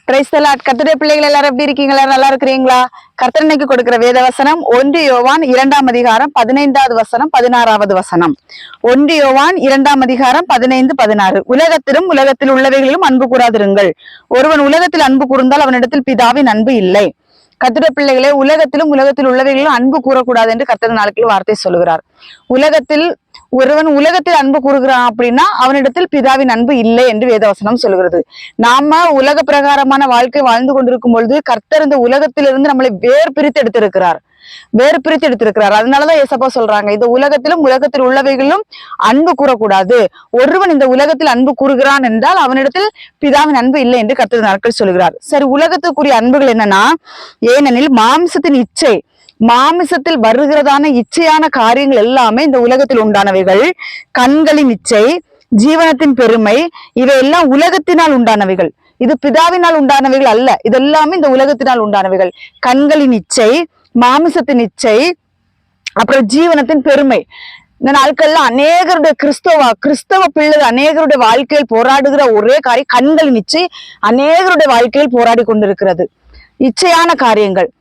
Price the Lord. கர்த்தருடைய பிள்ளைகள் எல்லாரும் எப்படி இருக்கீங்க? எல்லாரும் நல்லா இருக்கிறீங்களா? கர்த்தர் இன்னைக்கு கொடுக்கிற வேத வசனம் 1 யோவான் 2ஆம் அதிகாரம் 15வது வசனம் 16வது வசனம். 1 யோவான் 2ஆம் அதிகாரம் 15, 16. உலகத்திலும் உலகத்தில் உள்ளவைகளிலும் அன்பு கூறாதிருங்கள். ஒருவன் உலகத்தில் அன்பு கூர்ந்தால் அவனிடத்தில் பிதாவின் அன்பு இல்லை. கர்த்தருடைய பிள்ளைகளே, உலகத்திலும் உலகத்தில் உள்ளவைகளிலும் அன்பு கூறக்கூடாது என்று கர்த்தர் நாளுக்கு வார்த்தை சொல்லுகிறார். ஒருவன் உலகத்தில் அன்பு கூறுகிறான் அப்படின்னா அவனிடத்தில் பிதாவின் அன்பு இல்லை என்று வேதவசனம் சொல்கிறது. நாம உலக பிரகாரமான வாழ்க்கை வாழ்ந்து கொண்டிருக்கும் பொழுது கர்த்தர் இந்த உலகத்திலிருந்து நம்மளை வேறு பிரித்து எடுத்திருக்கிறார். அதனாலதான் ஏசப்பா சொல்றாங்க, இந்த உலகத்திலும் உலகத்தில் உள்ளவைகளிலும் அன்பு கூறக்கூடாது. ஒருவன் இந்த உலகத்தில் அன்பு கூறுகிறான் என்றால் அவனிடத்தில் பிதாவின் அன்பு இல்லை என்று கர்த்தர் நாட்கள் சொல்கிறார். சரி, உலகத்துக்குரிய அன்புகள் என்னன்னா, ஏனெனில் மாமிசத்தில் வருகிறதான இச்சையான காரியங்கள் எல்லாமே இந்த உலகத்தில் உண்டானவைகள். கண்களின் இச்சை, ஜீவனத்தின் பெருமை, இவையெல்லாம் உலகத்தினால் உண்டானவைகள். இது பிதாவினால் உண்டானவைகள் அல்ல. இதெல்லாமே இந்த உலகத்தினால் உண்டானவைகள். கண்களின் இச்சை, மாமிசத்தின் இச்சை, அப்புறம் ஜீவனத்தின் பெருமை. இந்த நாட்கள்ல அநேகருடைய கிறிஸ்தவ பிள்ளைகள் அநேகருடைய வாழ்க்கையில் போராடுகிற ஒரே காரியம் கண்களின் இச்சை. அநேகருடைய வாழ்க்கையில் போராடி கொண்டிருக்கிறது இச்சையான காரியங்கள்.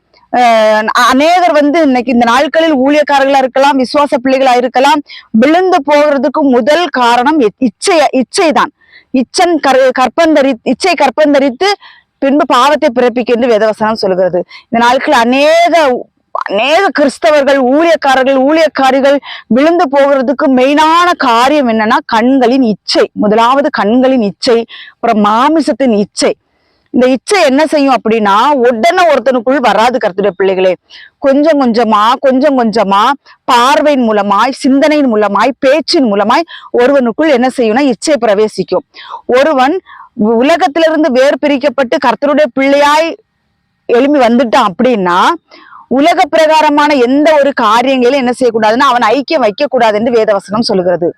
அநேகர் இன்னைக்கு இந்த நாட்களில் ஊழியக்காரர்களா இருக்கலாம், விசுவாச பிள்ளைகளா இருக்கலாம், விழுந்து போகிறதுக்கு முதல் காரணம் இச்சைதான். இச்சை கற்பந்தரித்து பின்பு பாவத்தை பிறப்பிக்க என்று வேதவசனம் சொல்கிறது. இந்த நாட்களில் அநேக கிறிஸ்தவர்கள், ஊழியக்காரிகள் விழுந்து போகிறதுக்கு மெயினான காரியம் என்னன்னா கண்களின் இச்சை. முதலாவது கண்களின் இச்சை, அப்புறம் மாமிசத்தின் இச்சை. இந்த இச்சை என்ன செய்யும் அப்படின்னா உடனே ஒருத்தனுக்குள் வராது. கர்த்தருடைய பிள்ளைகளே, கொஞ்சம் கொஞ்சமா பார்வையின் மூலமாய், சிந்தனையின் மூலமாய், பேச்சின் மூலமாய் ஒருவனுக்குள் என்ன செய்யும்னா இச்சை பிரவேசிக்கும். ஒருவன் உலகத்திலிருந்து வேறு பிரிக்கப்பட்டு கர்த்தருடைய பிள்ளையாய் எழும்பி வந்துட்டான் அப்படின்னா உலக பிரகாரமான எந்த ஒரு காரியங்களையும் என்ன செய்யக்கூடாதுன்னா அவன் ஐக்கியம் வைக்க கூடாது என்று வேதவசனம் சொல்லுகிறது.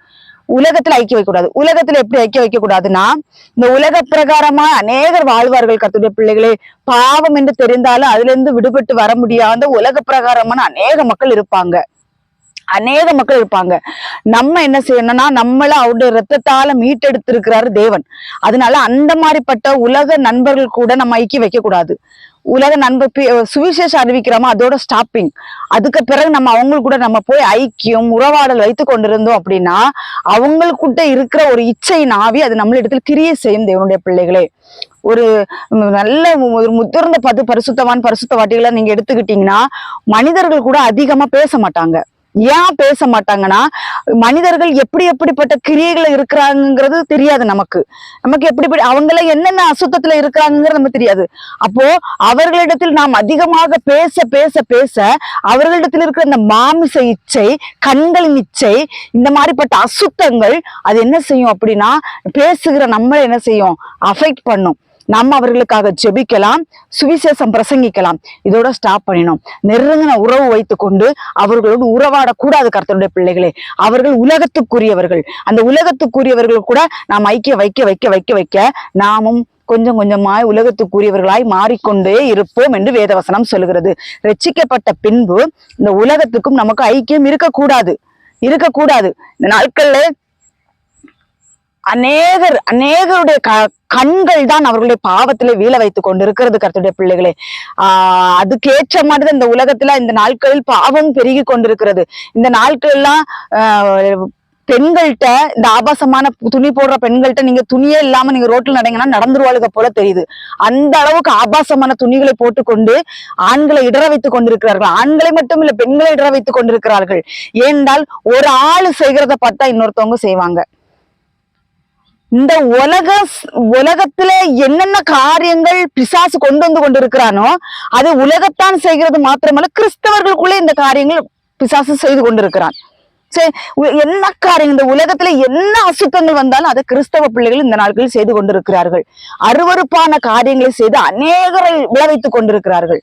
உலகத்துல ஐக்கியம் வைக்கக்கூடாது. உலகத்துல எப்படி ஐக்கியம் வைக்க கூடாதுன்னா, இந்த உலக பிரகாரமா அநேகர் வாழ்வார்கள். கர்த்தருடைய பிள்ளைகளே, பாவம் என்று தெரிந்தாலும் அதுல இருந்து விடுபட்டு வர முடியாத உலக பிரகாரமான அநேக மக்கள் இருப்பாங்க. நம்ம என்ன செய்யணும்னா, நம்மள அவருடைய ரத்தத்தால மீட்டெடுத்திருக்கிறாரு தேவன். அதனால அந்த மாதிரிப்பட்ட உலக நண்பர்கள் கூட நம்ம ஐக்கியம் வைக்க கூடாது. உலக நண்பர் சுவிசேஷம் அறிவிக்கிறோமா, அதோட ஸ்டாப்பிங். அதுக்கு பிறகு நம்ம அவங்களுக்கு கூட நம்ம போய் ஐக்கியம் உறவாடல் வைத்து கொண்டிருந்தோம் அப்படின்னா அவங்களுக்கிட்ட இருக்கிற ஒரு இச்சை நாவி அது நம்மளிடத்தில் கிரியை செய்யும். தேவனுடைய பிள்ளைகளே, ஒரு நல்ல ஒரு முதிர்ந்த பரிசுத்தவாட்டிகளை நீங்க எடுத்துக்கிட்டீங்கன்னா மனிதர்கள் கூட அதிகமா பேச மாட்டாங்க. ஏன் பேச மாட்டாங்கன்னா, மனிதர்கள் எப்படிப்பட்ட கிரியைகளை இருக்கிறாங்கிறது தெரியாது. நமக்கு எப்படி அவங்கள என்னென்ன அசுத்தத்துல இருக்கிறாங்கிறது நமக்கு தெரியாது. அப்போ அவர்களிடத்தில் நாம் அதிகமாக பேச அவர்களிடத்தில் இருக்கிற இந்த மாமிச இச்சை, கண்களின் இச்சை, இந்த மாதிரிப்பட்ட அசுத்தங்கள் அது என்ன செய்யும் அப்படின்னா பேசுகிற நம்மளை என்ன செய்யும், அஃபெக்ட் பண்ணும். நம்ம அவர்களுக்காக ஜெபிக்கலாம், சுவிசேஷம் பிரசங்கிக்கலாம். இதோட ஸ்டாப் பண்ணினோம். நெருங்கின உறவு வைத்துக் கொண்டு அவர்களோடு உறவாடக்கூடாது. கர்த்தருடைய பிள்ளைகளே, அவர்கள் உலகத்துக்குரியவர்கள். அந்த உலகத்துக்குரியவர்கள் கூட நாம் ஐக்கியம் வைக்க நாமும் கொஞ்சம் கொஞ்சமாய் உலகத்துக்குரியவர்களாய் மாறிக்கொண்டே இருப்போம் என்று வேதவசனம் சொல்கிறது. ரட்சிக்கப்பட்ட பின்பு இந்த உலகத்துக்கும் நமக்கு ஐக்கியம் இருக்கக்கூடாது. இந்த நாட்கள்ல அநேகருடைய கண்கள் தான் அவர்களுடைய பாவத்திலே வீழ வைத்துக் கொண்டிருக்கிறது. கர்த்தருடைய பிள்ளைகளே, அதுக்கேற்ற மாதிரி இந்த உலகத்துல இந்த நாட்களில் பாவம் பெருகி கொண்டிருக்கிறது. இந்த நாட்கள்லாம் பெண்கள்கிட்ட, இந்த ஆபாசமான துணி போடுற பெண்கள்கிட்ட நீங்க துணியே இல்லாம நீங்க ரோட்ல நடங்கன்னா நடந்துருவாளுக போல தெரியுது. அந்த அளவுக்கு ஆபாசமான துணிகளை போட்டுக்கொண்டு ஆண்களை இடற வைத்துக் கொண்டிருக்கிறார்கள். ஆண்களை மட்டும் இல்ல, பெண்களை இடற வைத்துக் கொண்டிருக்கிறார்கள். ஏனென்றால் ஒரு ஆளு செய்கிறத பார்த்தா இன்னொருத்தவங்க செய்வாங்க. இந்த உலகத்துல என்னென்ன காரியங்கள் பிசாசு கொண்டு வந்து கொண்டிருக்கிறானோ அது உலகத்தான் செய்கிறது மாத்திரமல்ல, கிறிஸ்தவர்களுக்குள்ளே இந்த காரியங்கள் பிசாசு செய்து கொண்டிருக்கிறான். சரி, என்ன காரியம், இந்த உலகத்துல என்ன அசுத்தங்கள் வந்தாலும் அதை கிறிஸ்தவ பிள்ளைகள் இந்த நாட்களில் செய்து கொண்டிருக்கிறார்கள். அருவருப்பான காரியங்களை செய்து அநேகரை விளைவித்துக் கொண்டிருக்கிறார்கள்.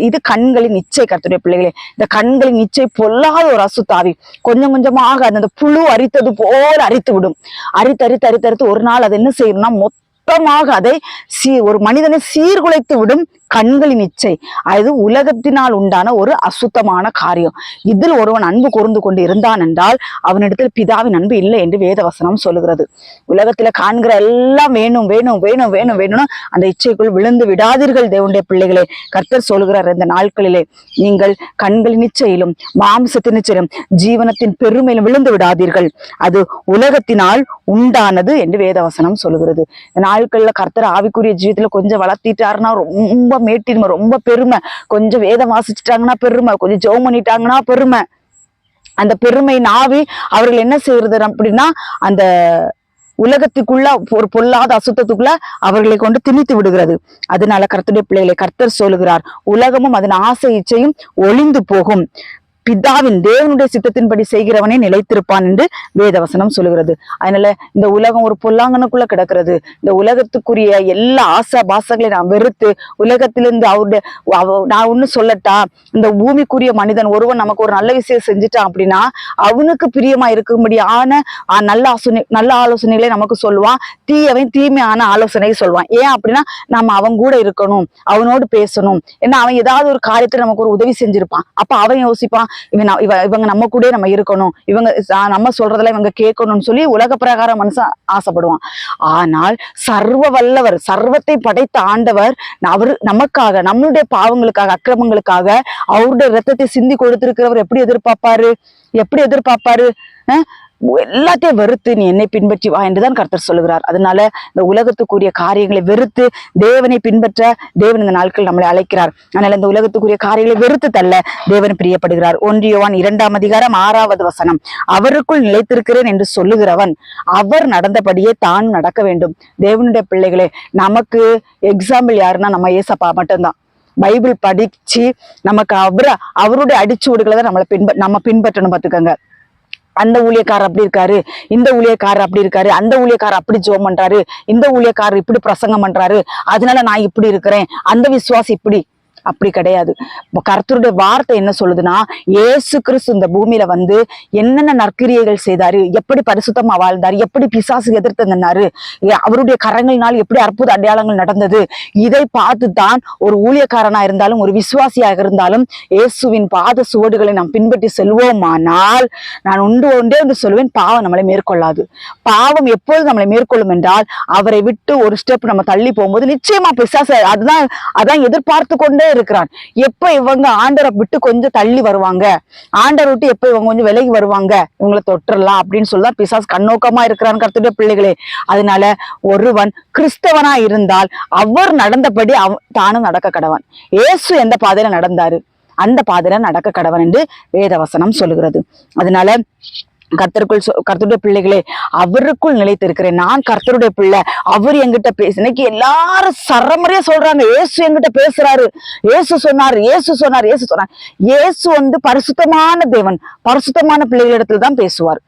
இது கண்களின் இச்சை. கர்த்தருடைய பிள்ளைகளே, இந்த கண்களின் இச்சை பொல்லாத ஒரு அசுத்தாவி. கொஞ்சம் கொஞ்சமாக அந்த புழு அரித்தது போல அரித்து விடும். அரித்து ஒரு நாள் அது என்ன செய்யணும்னா மொத்தமாக அதை ஒரு மனிதனை சீர்குலைத்து விடும். கண்களின் இச்சை, அது உலகத்தினால் உண்டான ஒரு அசுத்தமான காரியம். இதில் ஒருவன் அன்பு கூர்ந்து கொண்டு இருந்தான் என்றால் அவனிடத்தில் பிதாவின் அன்பு இல்லை என்று வேதவசனம் சொல்லுகிறது. உலகத்துல காண்கிற எல்லாம் வேணும் வேணும் வேணும் வேணும் வேணும்னு அந்த இச்சைக்குள் விழுந்து விடாதீர்கள் தேவனுடைய பிள்ளைகளே. கர்த்தர் சொல்கிறார், இந்த நாட்களிலே நீங்கள் கண்களின் இச்சையிலும் மாம்சத்தின் இச்சையிலும் ஜீவனத்தின் பெருமையிலும் விழுந்து விடாதீர்கள், அது உலகத்தினால் உண்டானது என்று வேதவசனம் சொல்லுகிறது. இந்த நாட்கள்ல கர்த்தர் ஆவிக்குரிய ஜீவிதத்துல கொஞ்சம் வளர்த்திட்டாருன்னா ரொம்ப மேட்டின்மை, ரொம்ப பெருமை. கொஞ்சம் வேதம் வாசிச்சுட்டாங்கன்னா பெருமை, கொஞ்சம் ஜெபம் பண்ணிட்டாங்கன்னா பெருமை. அந்த பெருமை நாவி அவர்கள் என்ன செய்யறது அப்படின்னா அந்த உலகத்துக்குள்ள ஒரு பொல்லாத அசுத்தத்துக்குள்ள அவர்களை கொண்டு திணித்து விடுகிறது. அதனால கர்த்தருடைய பிள்ளைகளை கர்த்தர் சொல்லுகிறார், உலகமும் அதன் ஆசை இச்சையும் ஒளிந்து போகும், பிதாவின் தேவனுடைய சித்தத்தின்படி செய்கிறவனே நிலைத்திருப்பான் என்று வேதவசனம் சொல்லுகிறது. அதனால இந்த உலகம் ஒரு பொல்லாங்கனுக்குள்ள கிடக்கிறது. இந்த உலகத்துக்குரிய எல்லா ஆசா பாசங்களையும் நான் வெறுத்து உலகத்திலிருந்து நான் ஒண்ணு சொல்லட்டா, இந்த பூமிக்குரிய மனிதன் ஒருவன் நமக்கு ஒரு நல்ல விஷயம் செஞ்சுட்டான் அப்படின்னா அவனுக்கு பிரியமா இருக்கும்படியான நல்ல ஆலோசனைகளை நமக்கு சொல்லுவான், தீயவன் தீமையான ஆலோசனை சொல்லுவான். ஏன் அப்படின்னா நம்ம அவன் கூட இருக்கணும், அவனோடு பேசணும். ஏன்னா அவன் ஏதாவது ஒரு காரியத்துல நமக்கு ஒரு உதவி செஞ்சிருப்பான். அப்ப அவன் யோசிப்பான், இவங்க நம்ம கூட நம்ம இருக்கணும், இவங்க நம்ம சொல்றதெல்லாம் இவங்க கேட்கணும்னு சொல்லி உலக பிரகாரம் மனுஷன் ஆசைப்படுவான். ஆனால் சர்வ வல்லவர், சர்வத்தை படைத்த ஆண்டவர் நமக்காக, நம்மளுடைய பாவங்களுக்காக, அக்கிரமங்களுக்காக அவருடைய ரத்தத்தை சிந்தி கொடுத்திருக்கிறவர் எப்படி எதிர்பார்ப்பாரு? எல்லாத்தையும் வெறுத்து நீ என்னை பின்பற்றி வா என்றுதான் கர்த்தர் சொல்லுகிறார். அதனால இந்த உலகத்துக்குரிய காரியங்களை வெறுத்து தேவனை பின்பற்ற தேவன் இந்த நாட்கள் நம்மளை அழைக்கிறார். அதனால இந்த உலகத்துக்குரிய காரியங்களை வெறுத்து தள்ள தேவன் பிரியப்படுகிறார். 1 யோவான் 2ஆம் அதிகாரம் 6வது வசனம், அவருக்குள் நிலைத்திருக்கிறேன் என்று சொல்லுகிறவன் அவர் நடந்தபடியே தான் நடக்க வேண்டும். தேவனுடைய பிள்ளைகளே, நமக்கு எக்ஸாம்பிள் யாருன்னா நம்ம ஏசப்பா மட்டும்தான். பைபிள் படிச்சு நமக்கு அவருடைய அடிச்சுவடுகளை தான் நம்ம பின்பற்றணும். பார்த்துக்கோங்க, அந்த ஊழியக்காரர் அப்படி இருக்காரு, இந்த ஊழியக்காரர் அப்படி இருக்காரு, அந்த ஊழியக்காரர் அப்படி ஜெபம் பண்றாரு, இந்த ஊழியக்காரர் இப்படி பிரசங்கம் பண்றாரு, அதனால நான் இப்படி இருக்கிறேன், அந்த விசுவாசி இப்படி. அப்படி கிடையாது. கர்த்தருடைய வார்த்தை என்ன சொல்லுதுன்னா, இயேசு கிறிஸ்து இந்த பூமியில வந்து என்னென்ன நற்கிரியைகள் செய்தாரு, எப்படி பரிசுத்தமா வாழ்ந்தாரு, எப்படி பிசாசு எதிர்த்து நின்னாரு, அவருடைய கரங்களினால் எப்படி அற்புத அடையாளங்கள் நடந்தது, இதை பார்த்துதான் ஒரு ஊழியக்காரனா இருந்தாலும் ஒரு விசுவாசியாக இருந்தாலும் இயேசுவின் பாத சுவடுகளை நாம் பின்பற்றி செல்வோமானால் நான் ஒன்றே என்று சொல்லுவேன், பாவம் நம்மளை மேற்கொள்ளாது. பாவம் எப்பொழுது நம்மளை மேற்கொள்ளும் என்றால் அவரை விட்டு ஒரு ஸ்டெப் நம்ம தள்ளி போகும்போது நிச்சயமா பிசாசு அதான் எதிர்பார்த்து கொண்டே இருக்கிறான். எப்ப இவங்க ஆண்டரை விட்டு கொஞ்சம் தள்ளி வருவாங்க, ஆண்டரை விட்டு எப்ப இவங்க கொஞ்சம் விலகி வருவாங்க, இவங்களை தொட்டுறலாம் அப்படின்னு சொல்லிதான் பிசாசு கண்ணோக்கமா இருக்கிறான் கர்த்தருடைய பிள்ளைகளே. அதனால ஒருவன் கிறிஸ்தவனா இருந்தால் அவர் நடந்தபடி தானும் நடக்க கடவன். இயேசு எந்த பாதையில நடந்தாரு அந்த பாதையில நடக்க கடவன் என்று வேதவசனம் சொல்லுகிறது. அதனால கர்த்தருடைய பிள்ளைகளே, அவருக்குள் நிலைத்திருக்கிறேன், நான் கர்த்தருடைய பிள்ளை, அவர் என்கிட்ட பேசு. இன்னைக்கு எல்லாரும் சரமறையா சொல்றாங்க, இயேசு என்கிட்ட பேசுறாரு, இயேசு சொன்னார். இயேசு வந்து பரிசுத்தமான தேவன், பரிசுத்தமான பிள்ளைகளிடத்துல தான் பேசுவார்.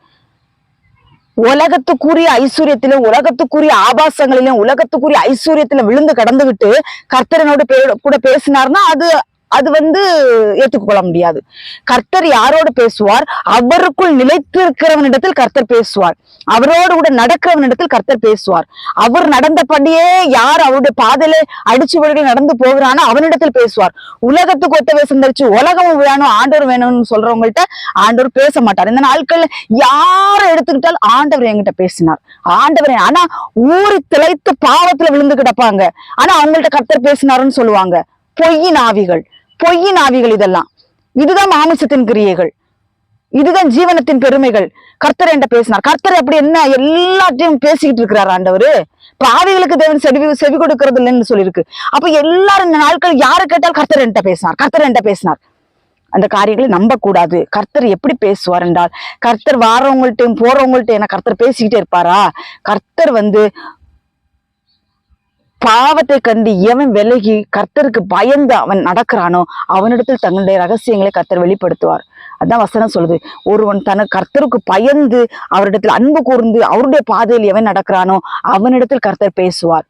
உலகத்துக்குரிய ஐஸ்வர்யத்திலும் உலகத்துக்குரிய ஆபாசங்களிலும் உலகத்துக்குரிய ஐஸ்வர்யத்துல விழுந்து கடந்துகிட்டு கர்த்தரனோடு கூட பேசினார்னா அது வந்து ஏற்றுக்கொள்ள முடியாது. கர்த்தர் யாரோடு பேசுவார்? அவருக்குள் நிலைத்திருக்கிறவனிடத்தில் கர்த்தர் பேசுவார். அவரோடு கூட நடக்கிறவனிடத்தில் கர்த்தர் பேசுவார். அவர் நடந்தபடியே யார் அவருடைய பாதையில அடிச்சுவடிகள் நடந்து போகிறானோ அவனிடத்தில் பேசுவார். உலகத்துக்கு ஒத்த வேஷம் தரிச்சு உலகமும் வேணும் ஆண்டவர் வேணும்னு சொல்றவங்கள்ட்ட ஆண்டவர் பேச மாட்டார். இந்த நாட்கள்ல யாரை எடுத்துக்கிட்டாலும் ஆண்டவர் என்கிட்ட பேசினார், ஆண்டவர். ஆனா ஊறி திளைத்து பாவத்துல விழுந்து கிடப்பாங்க. ஆனா அவங்கள்ட்ட கர்த்தர் பேசினாருன்னு சொல்லுவாங்க. பொய்யின் ஆவிகள் இதெல்லாம். இதுதான் மாமிசத்தின் கிரியைகள், இதுதான் ஜீவனத்தின் பெருமைகள். கர்த்தர் என்கிட்ட பேசினார். கர்த்தர் அப்படி என்ன எல்லாத்தையும் பேசிக்கிட்டு இருக்கிறார் ஆண்டவரு? பாவிகளுக்கு தேவன் செவி கொடுக்கறது இல்லைன்னு சொல்லியிருக்கு. அப்ப எல்லாரும் இந்த நாட்கள் யாரு கேட்டால் கர்த்தர் என்கிட்ட பேசினார். அந்த காரியங்களை நம்ப கூடாது. கர்த்தர் எப்படி பேசுவார் என்றால், கர்த்தர் வாரவங்கள்ட்டையும் போறவங்கள்ட்ட என்ன கர்த்தர் பேசிக்கிட்டே இருப்பாரா? கர்த்தர் வந்து பாவத்தை கண்டு எவன் விலகி கர்த்தருக்கு பயந்து அவன் நடக்கிறானோ அவனிடத்தில் தன்னுடைய ரகசியங்களை கர்த்தர் வெளிப்படுத்துவார். அதான் வசனம் சொல்லுது, ஒருவன் கர்த்தருக்கு பயந்து அவரிடத்தில் அன்பு கூர்ந்து அவருடைய பாதையில் எவன் நடக்கிறானோ அவனிடத்தில் கர்த்தர் பேசுவார்.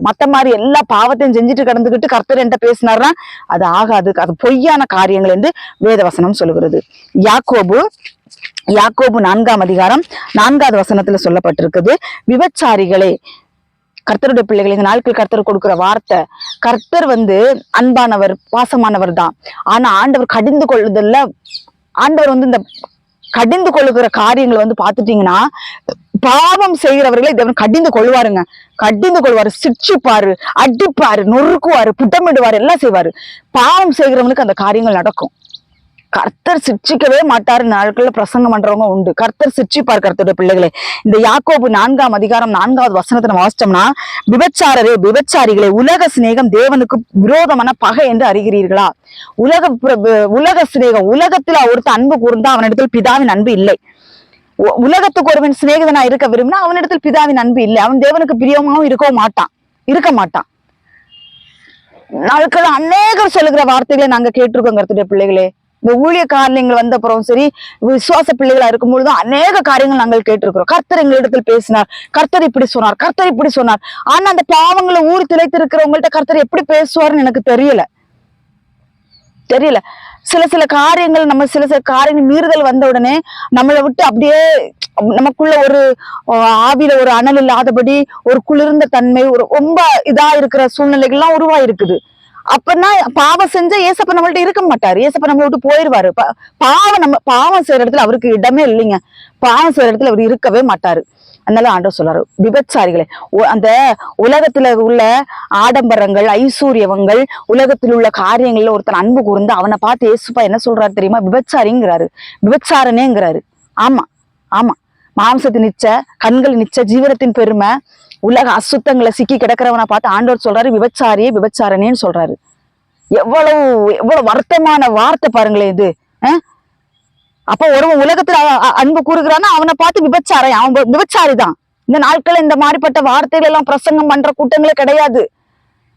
மத்த மாதிரி எல்லா பாவத்தையும் செஞ்சுட்டு கடந்துகிட்டு கர்த்தர் என்கிட்ட பேசினார்னா அது ஆகாது, அது பொய்யான காரியங்கள் என்று வேதவசனம் சொல்லுகிறது. யாக்கோபு 4ஆம் அதிகாரம் 4வது வசனத்துல சொல்லப்பட்டிருக்குது, விபச்சாரிகளே கர்த்தருடைய பிள்ளைகள் இந்த நாட்கள் கர்த்தர் கொடுக்கிற வார்த்தை, கர்த்தர் அன்பானவர், பாசமானவர் தான். ஆனா ஆண்டவர் கடிந்து கொள்ளுதல்ல, ஆண்டவர் இந்த கடிந்து கொள்ளுகிற காரியங்களை பாத்துட்டீங்கன்னா, பாவம் செய்கிறவர்களை தேவன் கடிந்து கொள்வாருங்க. கடிந்து கொள்வாரு, சிட்சிப்பாரு, அடிப்பாரு, நொறுக்குவாரு, புட்டமிடுவாரு, எல்லாம் செய்வாரு. பாவம் செய்கிறவனுக்கு அந்த காரியங்கள் நடக்கும். கர்த்தர் சிட்சிக்கவே மாட்டாரு. நாட்கள்ல பிரசங்கம் பண்றவங்க உண்டு. கர்த்தர் சிட்சிப்பார் கர்த்தருடைய பிள்ளைகளை. இந்த யாக்கோபு 4ஆம் அதிகாரம் 4வது வசனத்தை நம்ம வாசிச்சோம்னா, விபச்சாரரே, விபச்சாரிகளே, உலக சிநேகம் தேவனுக்கு விரோதமான பகை என்று அறிகிறீர்களா? உலக சிநேகம், உலகத்துல ஒருத்தர் அன்பு கூர்ந்தா அவனிடத்தில் பிதாவின் அன்பு இல்லை. உலகத்துக்கு ஒருவன் சிநேகிதனா இருக்க விரும்பினா அவனிடத்தில் பிதாவின் அன்பு இல்லை. அவன் தேவனுக்கு பிரியமாவும் இருக்க மாட்டான். நாட்கள் அநேகர் சொல்லுகிற வார்த்தைகளை நாங்க கேட்டிருக்கோம் கர்த்தருடைய பிள்ளைகளே. இந்த ஊழிய காரியங்கள் வந்த அப்புறம் சரி, விசுவாச பிள்ளைகளா இருக்கும் பொழுதும் அநேக காரியங்கள் நாங்கள் கேட்டிருக்கிறோம். கர்த்தர் எங்களிடத்தில் பேசினார், கர்த்தர் இப்படி சொன்னார், கர்த்தர் இப்படி சொன்னார். ஆனா அந்த பாவங்களை ஊர் திளைத்து இருக்கிறவங்கள்ட்ட கர்த்தர் எப்படி பேசுவார்னு எனக்கு தெரியல. சில காரியங்கள் சில காரியங்கள் மீறுதல் வந்த உடனே நம்மளை விட்டு அப்படியே நமக்குள்ள ஒரு ஆவியில ஒரு அனல் இல்லாதபடி ஒரு குளிர்ந்த தன்மை, ஒரு ரொம்ப இதா இருக்கிற சூழ்நிலைகள்லாம் உருவாயிருக்குது. அப்பன்னா பாவம் செஞ்சா ஏசப்பா நம்மள்ட்ட இருக்க மாட்டாரு. ஏசப்பா நம்மளை விட்டு போயிருவாரு. பாவம் செய்யற இடத்துல அவருக்கு இடமே இல்லைங்க. பாவம் செய்யற இடத்துல அவர் இருக்கவே மாட்டாரு. அதனால ஆண்டவர் சொல்றாரு, விபச்சாரிகளே, அந்த உலகத்துல உள்ள ஆடம்பரங்கள், ஐஸ்வர்யவங்கள், உலகத்தில் உள்ள காரியங்கள்ல ஒருத்தர் அன்பு கூர்ந்து அவனை பார்த்து ஏசுப்பா என்ன சொல்றாரு தெரியுமா? விபச்சாரிங்கிறாரு, விபச்சாரனேங்கிறாரு. ஆமா, மாம்சத்தின் நிச்ச, கண்கள் நிச்ச, ஜீவனத்தின் பெருமை, உலக அசுத்தங்களை சிக்கி கிடக்கிறவனை பார்த்து ஆண்டவர் சொல்றாரு, விபச்சாரியே, விபச்சாரனேன்னு சொல்றாரு. எவ்வளவு வருத்தமான வார்த்தை பாருங்களேன் இது. அப்ப ஒருவன் உலகத்துல அன்பு கூறுகிறான்னா அவனை பார்த்து விபச்சாரம், அவன் விபச்சாரி தான். இந்த நாட்கள் இந்த மாதிரிப்பட்ட வார்த்தைகள் எல்லாம் பிரசங்கம் பண்ற கூட்டங்களே கிடையாது.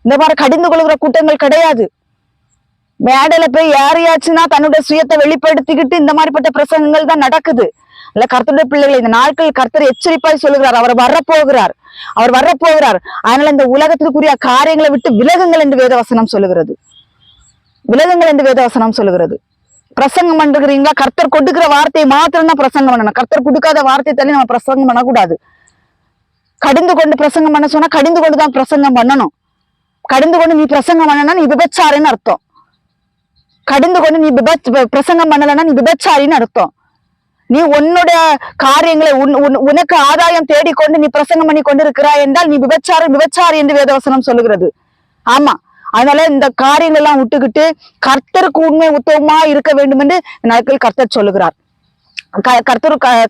இந்த மாதிரி கடிந்து கொள்கிற கூட்டங்கள் கிடையாது. மேடையில போய் யாரையாச்சுன்னா தன்னுடைய சுயத்தை வெளிப்படுத்திக்கிட்டு இந்த மாதிரிப்பட்ட பிரசங்கங்கள் தான் நடக்குது. இல்ல கர்த்தருடைய பிள்ளைகளை இந்த நாட்கள் கர்த்தர் எச்சரிப்பாய் சொல்லுகிறார், அவர் வரப்போகிறார். அதனால இந்த உலகத்திற்குரிய காரியங்களை விட்டு விலகுங்கள் என்று வேதவசனம் சொல்லுகிறது. பிரசங்கம் பண்றீங்களா? கர்த்தர் கொடுக்கிற வார்த்தையை மாத்திரம் தான் பிரசங்கம் பண்ணணும். கர்த்தர் கொடுக்காத வார்த்தை தள்ளி நம்ம பிரசங்கம் பண்ணக்கூடாது. கடிந்து கொண்டு பிரசங்கம் பண்ண சொன்னா கடிந்து கொண்டுதான் பிரசங்கம் பண்ணணும். கடிந்து கொண்டு நீ பிரசங்கம் பண்ணனா நீ விபச்சாரின்னு அர்த்தம். கடிந்து கொண்டு நீ பிரசங்கம் பண்ணலன்னா நீ விபச்சாரின்னு அர்த்தம். நீ உன்னுடைய காரியங்களை உனக்கு ஆதாயம் தேடிக்கொண்டு நீ பிரசங்கம் பண்ணி கொண்டு இருக்கிறாய் என்றால் நீ விபச்சாரி என்று வேதவசனம் சொல்லுகிறது. ஆமா, அதனால இந்த காரியங்கள் எல்லாம் விட்டுக்கிட்டு கர்த்தருக்கு உண்மை உத்தவமா இருக்க வேண்டும் என்று நாட்கள் கர்த்தர் சொல்லுகிறார்.